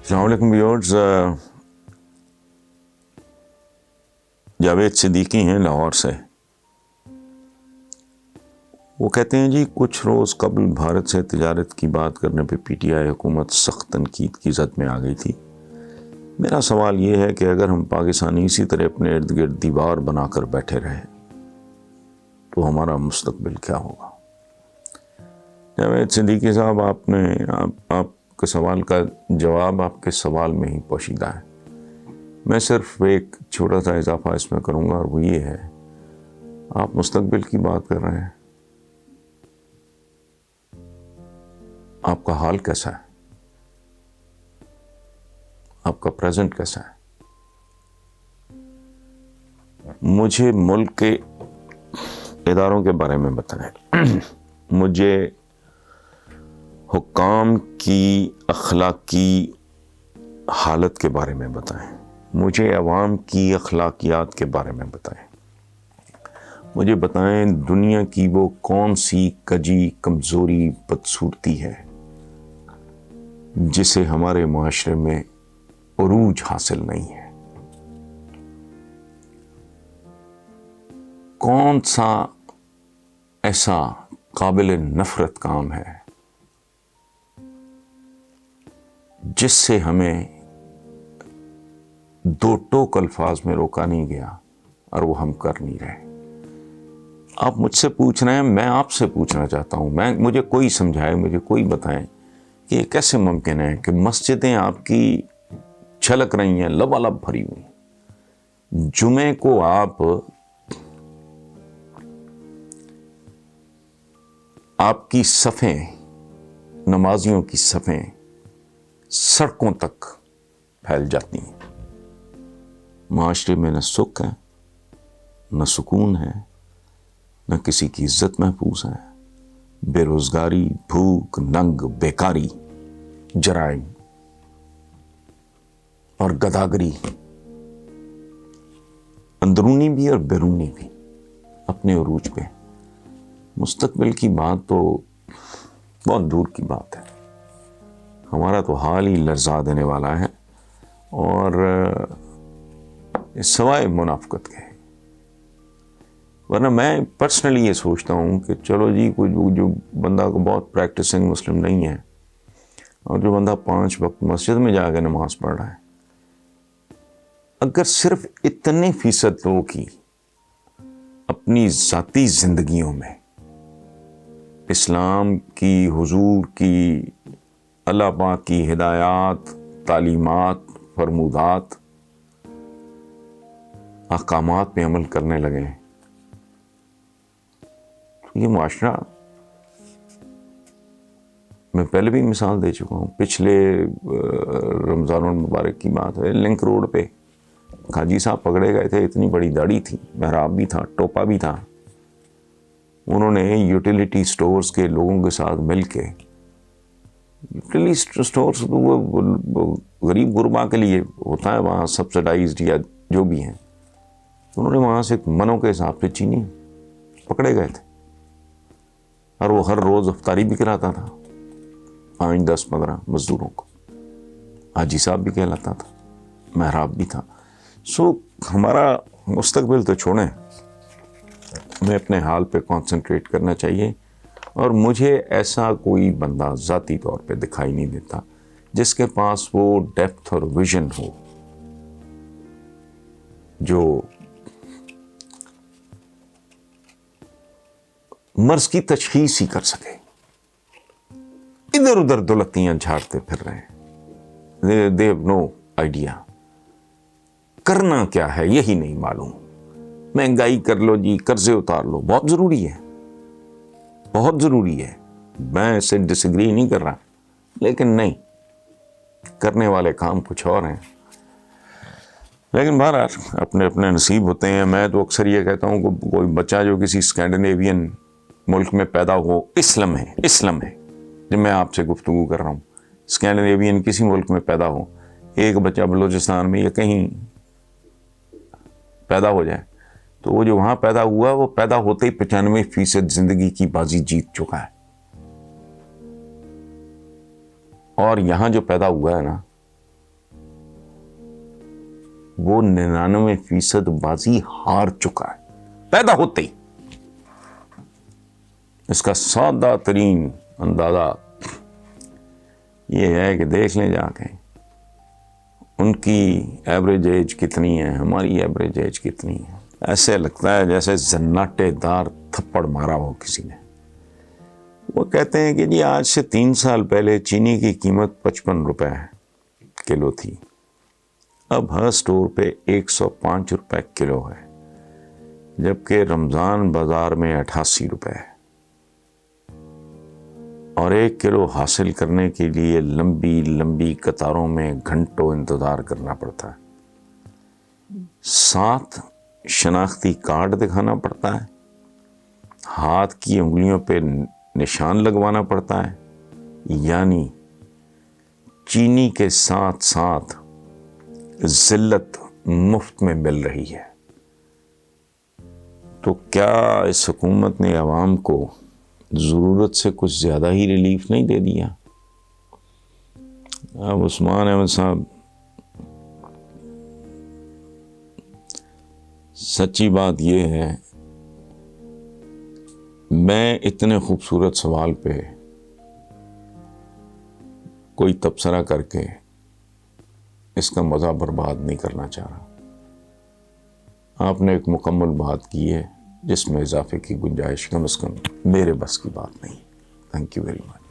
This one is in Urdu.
السلام علیکم ویورز، جاوید صدیقی ہیں لاہور سے۔ وہ کہتے ہیں جی کچھ روز قبل بھارت سے تجارت کی بات کرنے پہ پی ٹی آئی حکومت سخت تنقید کی زد میں آ گئی تھی۔ میرا سوال یہ ہے کہ اگر ہم پاکستانی اسی طرح اپنے ارد گرد دیوار بنا کر بیٹھے رہے تو ہمارا مستقبل کیا ہوگا؟ جاوید صدیقی صاحب، آپ کے سوال کا جواب آپ کے سوال میں ہی پوشیدہ ہے۔ میں صرف ایک چھوٹا سا اضافہ اس میں کروں گا، اور وہ یہ ہے، آپ مستقبل کی بات کر رہے ہیں، آپ کا حال کیسا ہے؟ آپ کا پریزنٹ کیسا ہے؟ مجھے ملک کے اداروں کے بارے میں بتائیں، مجھے حکام کی اخلاقی حالت کے بارے میں بتائیں، مجھے عوام کی اخلاقیات کے بارے میں بتائیں، مجھے بتائیں دنیا کی وہ کون سی کجی کمزوری بدصورتی ہے جسے ہمارے معاشرے میں عروج حاصل نہیں ہے؟ کون سا ایسا قابل نفرت کام ہے جس سے ہمیں دو ٹوک الفاظ میں روکا نہیں گیا اور وہ ہم کر نہیں رہے؟ آپ مجھ سے پوچھ رہے ہیں، میں آپ سے پوچھنا چاہتا ہوں، مجھے کوئی سمجھائے، مجھے کوئی بتائیں کہ یہ کیسے ممکن ہے کہ مسجدیں آپ کی چھلک رہی ہیں، لبالب بھری ہوئی، جمعے کو آپ کی صفیں، نمازیوں کی صفیں سڑکوں تک پھیل جاتی ہیں، معاشرے میں نہ سکھ ہے، نہ سکون ہے، نہ کسی کی عزت محفوظ ہے، بے روزگاری، بھوک، ننگ، بیکاری، جرائم اور گداگری، اندرونی بھی اور بیرونی بھی اپنے عروج پہ۔ مستقبل کی بات تو بہت دور کی بات ہے، ہمارا تو حال ہی لرزا دینے والا ہے، اور سوائے منافقت کے، ورنہ میں پرسنلی یہ سوچتا ہوں کہ چلو جی، کوئی جو بندہ کو بہت پریکٹسنگ مسلم نہیں ہے، اور جو بندہ 5 وقت مسجد میں جا کے نماز پڑھ رہا ہے، اگر صرف اتنے فیصد لوگوں کی اپنی ذاتی زندگیوں میں اسلام کی، حضور کی، اللہ پاک کی ہدایات، تعلیمات، فرمودات، احکامات پہ عمل کرنے لگے، تو یہ معاشرہ، میں پہلے بھی مثال دے چکا ہوں، پچھلے رمضان المبارک کی بات ہے، لنک روڈ پہ حاجی صاحب پکڑے گئے تھے، اتنی بڑی داڑھی تھی، محراب بھی تھا، ٹوپا بھی تھا، انہوں نے یوٹیلیٹی سٹورز کے لوگوں کے ساتھ مل کے، یوٹیلیٹی سٹورز غریب غربا کے لیے ہوتا ہے وہاں، سبسڈائزڈ یا جو بھی ہیں، انہوں نے وہاں سے منوں کے حساب سے چینی پکڑے گئے تھے، اور وہ ہر روز افطاری بھی کراتا تھا 5، 10، 15 مزدوروں کو، حاجی صاحب بھی کہلاتا تھا، محراب بھی تھا۔ ہمارا مستقبل تو چھوڑیں، ہمیں اپنے حال پہ کانسنٹریٹ کرنا چاہیے، اور مجھے ایسا کوئی بندہ ذاتی طور پہ دکھائی نہیں دیتا جس کے پاس وہ ڈیپتھ اور ویژن ہو جو مرض کی تشخیص ہی کر سکے۔ ادھر ادھر دولتیاں جھاڑتے پھر رہے ہیں، they have no idea کرنا کیا ہے، یہی نہیں معلوم۔ مہنگائی کر لو جی، قرضے اتار لو، بہت ضروری ہے، بہت ضروری ہے، میں اس سے ڈس ایگری نہیں کر رہا، لیکن نہیں، کرنے والے کام کچھ اور ہیں۔ لیکن بہرحال اپنے اپنے نصیب ہوتے ہیں۔ میں تو اکثر یہ کہتا ہوں کہ کوئی بچہ جو کسی اسکینڈینیوین ملک میں پیدا ہو، اسلم ہے، جب میں آپ سے گفتگو کر رہا ہوں، اسکینڈینیوین کسی ملک میں پیدا ہو، ایک بچہ بلوچستان میں یا کہیں پیدا ہو جائے، تو وہ جو وہاں پیدا ہوا، وہ پیدا ہوتے ہی 95% زندگی کی بازی جیت چکا ہے، اور یہاں جو پیدا ہوا ہے نا، وہ 99% بازی ہار چکا ہے پیدا ہوتے ہی۔ اس کا سادہ ترین اندازہ یہ ہے کہ دیکھ لیں جا کے ان کی ایوریج ایج کتنی ہے، ہماری ایوریج ایج کتنی ہے۔ ایسے لگتا ہے جیسے زناٹے دار تھپڑ مارا ہو کسی نے۔ وہ کہتے ہیں کہ جی آج سے 3 سال پہلے چینی کی قیمت 55 روپے کلو تھی، اب ہر سٹور پہ 105 روپے کلو ہے، جبکہ رمضان بازار میں 88 روپے ہے، اور 1 کلو حاصل کرنے کے لیے لمبی لمبی قطاروں میں گھنٹوں انتظار کرنا پڑتا ہے، ساتھ شناختی کارڈ دکھانا پڑتا ہے، ہاتھ کی انگلیوں پہ نشان لگوانا پڑتا ہے، یعنی چینی کے ساتھ ساتھ ذلت مفت میں مل رہی ہے۔ تو کیا اس حکومت نے عوام کو ضرورت سے کچھ زیادہ ہی ریلیف نہیں دے دیا؟ اب عثمان احمد صاحب، سچی بات یہ ہے، میں اتنے خوبصورت سوال پہ کوئی تبصرہ کر کے اس کا مزہ برباد نہیں کرنا چاہ رہا۔ آپ نے ایک مکمل بات کی ہے جس میں اضافے کی گنجائش کم از کم میرے بس کی بات نہیں۔ Thank you very much.